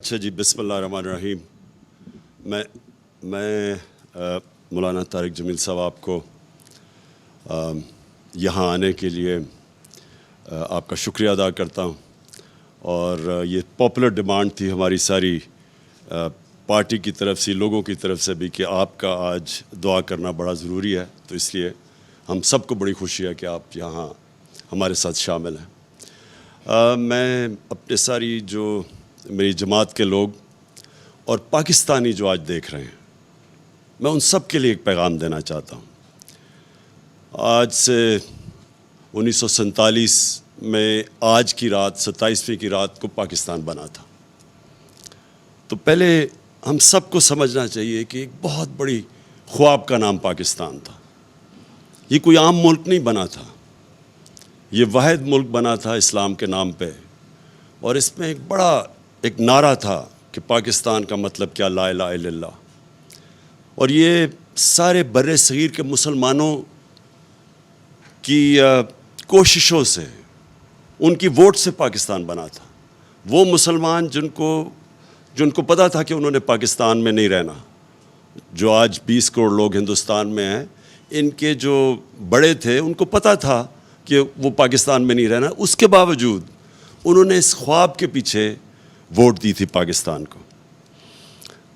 اچھا جی، بسم اللہ الرحمن الرحیم۔ میں مولانا طارق جمیل صاحب آپ کو یہاں آنے کے لیے آپ کا شکریہ ادا کرتا ہوں، اور یہ پاپولر ڈیمانڈ تھی ہماری ساری پارٹی کی طرف سے، لوگوں کی طرف سے بھی، کہ آپ کا آج دعا کرنا بڑا ضروری ہے، تو اس لیے ہم سب کو بڑی خوشی ہے کہ آپ یہاں ہمارے ساتھ شامل ہیں۔ میں اپنے ساری جو میری جماعت کے لوگ اور پاکستانی جو آج دیکھ رہے ہیں، میں ان سب کے لیے ایک پیغام دینا چاہتا ہوں۔ آج سے 1947 میں آج کی رات 27ویں کی رات کو پاکستان بنا تھا۔ تو پہلے ہم سب کو سمجھنا چاہیے کہ ایک بہت بڑی خواب کا نام پاکستان تھا۔ یہ کوئی عام ملک نہیں بنا تھا، یہ واحد ملک بنا تھا اسلام کے نام پہ، اور اس میں ایک نعرہ تھا کہ پاکستان کا مطلب کیا، لا الہ الا اللہ۔ اور یہ سارے بر صغیر کے مسلمانوں کی کوششوں سے، ان کی ووٹ سے پاکستان بنا تھا۔ وہ مسلمان جن کو پتہ تھا کہ انہوں نے پاکستان میں نہیں رہنا، جو آج 20 کروڑ لوگ ہندوستان میں ہیں، ان کے جو بڑے تھے ان کو پتہ تھا کہ وہ پاکستان میں نہیں رہنا، اس کے باوجود انہوں نے اس خواب کے پیچھے ووٹ دی تھی پاکستان کو۔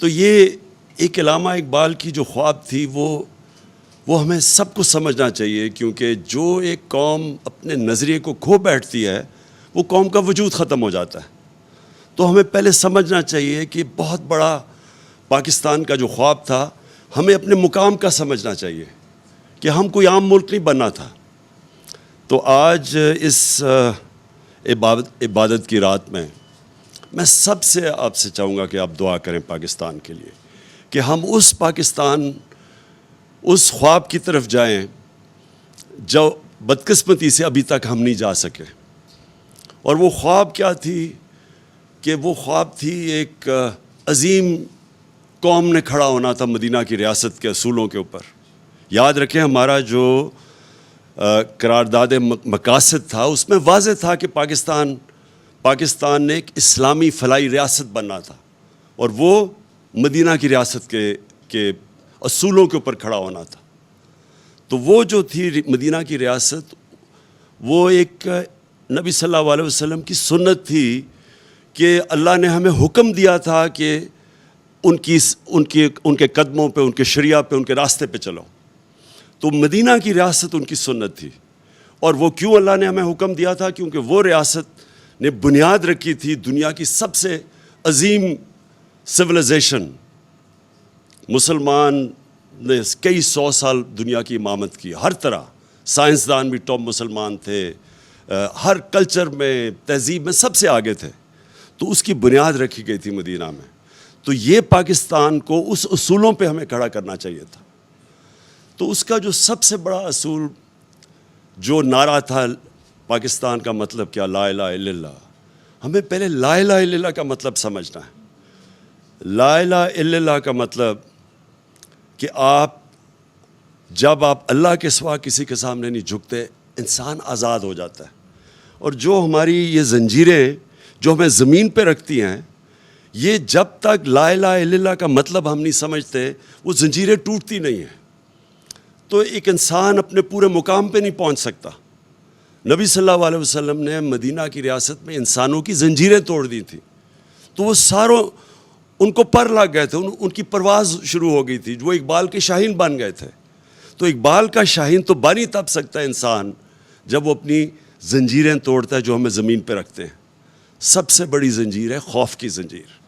تو یہ ایک علامہ اقبال کی جو خواب تھی وہ ہمیں سب کو سمجھنا چاہیے، کیونکہ جو ایک قوم اپنے نظریے کو کھو بیٹھتی ہے، وہ قوم کا وجود ختم ہو جاتا ہے۔ تو ہمیں پہلے سمجھنا چاہیے کہ بہت بڑا پاکستان کا جو خواب تھا، ہمیں اپنے مقام کا سمجھنا چاہیے کہ ہم کوئی عام ملک نہیں بننا تھا۔ تو آج اس عبادت کی رات میں سب سے آپ سے چاہوں گا کہ آپ دعا کریں پاکستان کے لیے، کہ ہم اس خواب کی طرف جائیں جو بدقسمتی سے ابھی تک ہم نہیں جا سکے۔ اور وہ خواب کیا تھی؟ کہ وہ خواب تھی ایک عظیم قوم نے کھڑا ہونا تھا مدینہ کی ریاست کے اصولوں کے اوپر۔ یاد رکھیں، ہمارا جو قرارداد مقاصد تھا، اس میں واضح تھا کہ پاکستان نے ایک اسلامی فلاحی ریاست بننا تھا، اور وہ مدینہ کی ریاست کے اصولوں کے اوپر کھڑا ہونا تھا۔ تو وہ جو تھی مدینہ کی ریاست، وہ ایک نبی صلی اللہ علیہ وسلم کی سنت تھی کہ اللہ نے ہمیں حکم دیا تھا کہ ان کے قدموں پہ، ان کے شریعہ پہ، ان کے راستے پہ چلو۔ تو مدینہ کی ریاست ان کی سنت تھی۔ اور وہ کیوں اللہ نے ہمیں حکم دیا تھا؟ کیونکہ وہ ریاست نے بنیاد رکھی تھی دنیا کی سب سے عظیم سویلائزیشن۔ مسلمان نے کئی 100 سال دنیا کی امامت کی، ہر طرح سائنسدان بھی ٹاپ مسلمان تھے، ہر کلچر میں، تہذیب میں سب سے آگے تھے۔ تو اس کی بنیاد رکھی گئی تھی مدینہ میں۔ تو یہ پاکستان کو اس اصولوں پہ ہمیں کھڑا کرنا چاہیے تھا۔ تو اس کا جو سب سے بڑا اصول، جو نعرہ تھا پاکستان کا مطلب کیا، لا الہ الا اللہ۔ ہمیں پہلے لا الہ الا اللہ کا مطلب سمجھنا ہے۔ لا الہ الا اللہ کا مطلب کہ جب آپ اللہ کے سوا کسی کے سامنے نہیں جھکتے، انسان آزاد ہو جاتا ہے۔ اور جو ہماری یہ زنجیریں جو ہمیں زمین پہ رکھتی ہیں، یہ جب تک لا الہ الا اللہ کا مطلب ہم نہیں سمجھتے، وہ زنجیریں ٹوٹتی نہیں ہیں۔ تو ایک انسان اپنے پورے مقام پہ نہیں پہنچ سکتا۔ نبی صلی اللہ علیہ وسلم نے مدینہ کی ریاست میں انسانوں کی زنجیریں توڑ دی تھیں، تو وہ ان کو پر لگ گئے تھے، ان کی پرواز شروع ہو گئی تھی، وہ اقبال کے شاہین بن گئے تھے۔ تو اقبال کا شاہین تو بن ہی تب سکتا ہے انسان جب وہ اپنی زنجیریں توڑتا ہے جو ہمیں زمین پہ رکھتے ہیں۔ سب سے بڑی زنجیر ہے خوف کی زنجیر۔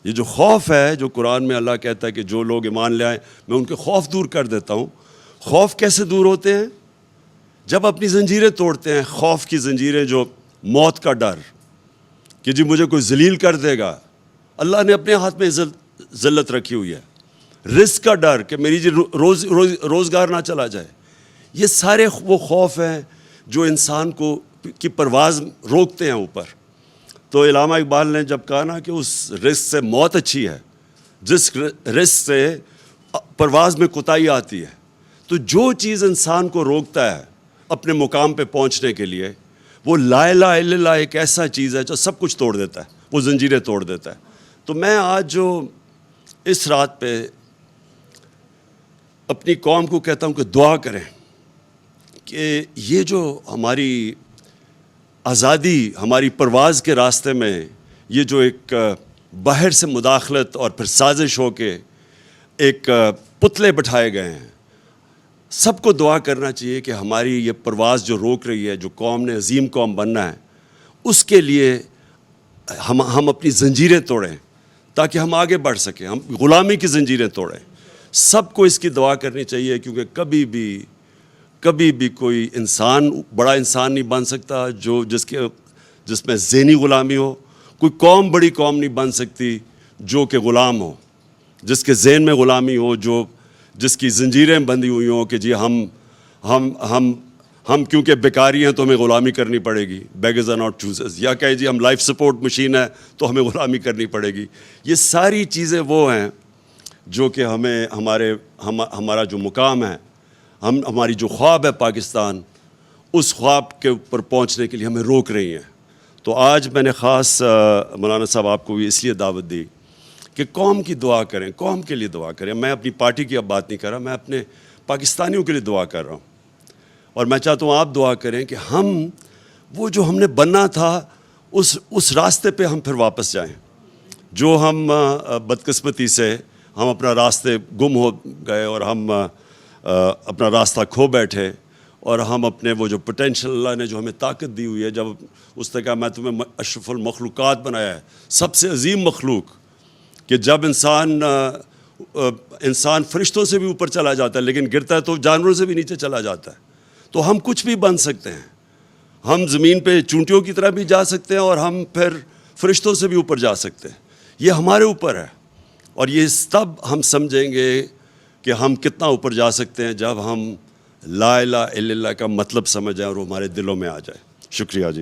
یہ جو خوف ہے، جو قرآن میں اللہ کہتا ہے کہ جو لوگ ایمان لے آئیں میں ان کے خوف دور کر دیتا ہوں۔ خوف کیسے دور ہوتے ہیں؟ جب اپنی زنجیریں توڑتے ہیں۔ خوف کی زنجیریں، جو موت کا ڈر کہ جی مجھے کوئی ذلیل کر دے گا، اللہ نے اپنے ہاتھ میں ذلت رکھی ہوئی ہے۔ رزق کا ڈر کہ میری جی روزگار نہ چلا جائے۔ یہ سارے وہ خوف ہیں جو انسان کی پرواز روکتے ہیں اوپر۔ تو علامہ اقبال نے جب کہا نا کہ اس رزق سے موت اچھی ہے، جس رزق سے پرواز میں کوتاہی آتی ہے، تو جو چیز انسان کو روکتا ہے اپنے مقام پہ پہنچنے کے لیے، وہ لا الہ الا اللہ ایک ایسا چیز ہے جو سب کچھ توڑ دیتا ہے۔ وہ زنجیریں توڑ دیتا ہے. تو میں آج جو اس رات پہ اپنی قوم کو کہتا ہوں کہ دعا کریں کہ یہ جو ہماری آزادی، ہماری پرواز کے راستے میں یہ جو ایک باہر سے مداخلت اور پھر سازش ہو کے ایک پتلے بٹھائے گئے ہیں، سب کو دعا کرنا چاہیے کہ ہماری یہ پرواز جو روک رہی ہے، جو قوم نے عظیم قوم بننا ہے، اس کے لیے ہم اپنی زنجیریں توڑیں تاکہ ہم آگے بڑھ سکیں، ہم غلامی کی زنجیریں توڑیں. سب کو اس کی دعا کرنی چاہیے، کیونکہ کبھی بھی کوئی انسان بڑا انسان نہیں بن سکتا جس میں ذہنی غلامی ہو. کوئی قوم بڑی قوم نہیں بن سکتی جو کہ غلام ہو، جس کے ذہن میں غلامی ہو، جس کی زنجیریں بندھی ہوئی ہوں کہ جی ہم کیونکہ بیکاری ہیں تو ہمیں غلامی کرنی پڑے گی، بیگرز آر ناٹ چوزرز، یا کہے جی ہم لائف سپورٹ مشین ہے تو ہمیں غلامی کرنی پڑے گی. یہ ساری چیزیں وہ ہیں جو کہ ہمیں ہمارا جو مقام ہے، ہماری جو خواب ہے پاکستان، اس خواب کے اوپر پہنچنے کے لیے ہمیں روک رہی ہیں. تو آج میں نے خاص مولانا صاحب آپ کو بھی اس لیے دعوت دی کہ قوم کی دعا کریں، قوم کے لیے دعا کریں. میں اپنی پارٹی کی اب بات نہیں کر رہا، میں اپنے پاکستانیوں کے لیے دعا کر رہا ہوں. اور میں چاہتا ہوں آپ دعا کریں کہ وہ جو ہم نے بننا تھا اس راستے پہ ہم پھر واپس جائیں. جو ہم بدقسمتی سے ہم اپنا راستے گم ہو گئے اور ہم اپنا راستہ کھو بیٹھے، اور ہم اپنے وہ جو پوٹینشیل اللہ نے جو ہمیں طاقت دی ہوئی ہے، جب اس نے کہا میں تمہیں اشرف المخلوقات بنایا ہے، سب سے عظیم مخلوق، کہ جب انسان فرشتوں سے بھی اوپر چلا جاتا ہے لیکن گرتا ہے تو جانوروں سے بھی نیچے چلا جاتا ہے. تو ہم کچھ بھی بن سکتے ہیں، ہم زمین پہ چونٹیوں کی طرح بھی جا سکتے ہیں اور ہم پھر فرشتوں سے بھی اوپر جا سکتے ہیں. یہ ہمارے اوپر ہے، اور یہ تب ہم سمجھیں گے کہ ہم کتنا اوپر جا سکتے ہیں جب ہم لا الہ الا اللہ کا مطلب سمجھ جائیں اور وہ ہمارے دلوں میں آ جائے. شکریہ جی.